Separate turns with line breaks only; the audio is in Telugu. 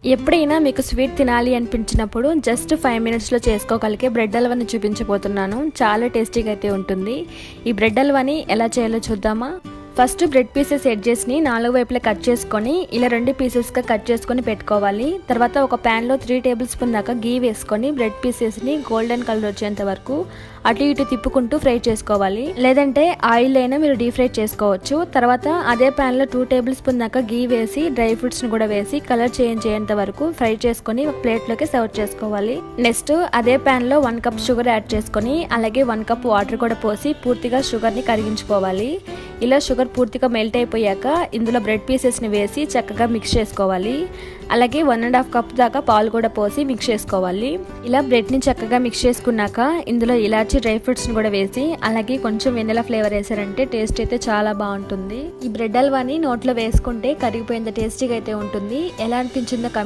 ఎప్పుడైనా మీకు స్వీట్ తినాలి అనిపించినప్పుడు జస్ట్ 5 మినిట్స్లో చేసుకోగలిగే బ్రెడ్ హల్వాని చూపించబోతున్నాను. చాలా టేస్టీగా అయితే ఉంటుంది. ఈ బ్రెడ్ హల్వాని ఎలా చేయాలో చూద్దామా. ఫస్ట్ బ్రెడ్ పీసెస్ ఎడ్జెస్ని 4 వైపులా కట్ చేసుకొని ఇలా 2 పీసెస్గా కట్ చేసుకొని పెట్టుకోవాలి. తర్వాత ఒక ప్యాన్లో 3 టేబుల్ స్పూన్ దాకా గీ వేసుకొని బ్రెడ్ పీసెస్ని గోల్డెన్ కలర్ వచ్చేంత వరకు అటు ఇటు తిప్పుకుంటూ ఫ్రై చేసుకోవాలి. లేదంటే ఆయిల్ అయినా మీరు డీప్ ఫ్రై చేసుకోవచ్చు. తర్వాత అదే ప్యాన్లో 2 టేబుల్ స్పూన్ దాకా గీ వేసి డ్రై ఫ్రూట్స్ని కూడా వేసి కలర్ చేంజ్ అయ్యేంత వరకు ఫ్రై చేసుకొని ఒక ప్లేట్లోకి సర్వ్ చేసుకోవాలి. నెక్స్ట్ అదే ప్యాన్లో 1 కప్ షుగర్ యాడ్ చేసుకొని అలాగే 1 కప్ వాటర్ కూడా పోసి పూర్తిగా షుగర్ని కరిగించుకోవాలి. ఇలా షుగర్ పూర్తిగా మెల్ట్ అయిపోయాక ఇందులో బ్రెడ్ పీసెస్ని వేసి చక్కగా మిక్స్ చేసుకోవాలి. అలాగే 1.5 కప్ దాకా పాలు కూడా పోసి మిక్స్ చేసుకోవాలి. ఇలా బ్రెడ్ని చక్కగా మిక్స్ చేసుకున్నాక ఇందులో ఇలాచి డ్రై ఫ్రూట్స్ని కూడా వేసి అలాగే కొంచెం వెనిలా ఫ్లేవర్ వేసారంటే టేస్ట్ అయితే చాలా బాగుంటుంది. ఈ బ్రెడ్ హల్వాని నోట్లో వేసుకుంటే కరిగిపోయేంత టేస్టీగా అయితే ఉంటుంది. ఎలా అనిపించిందో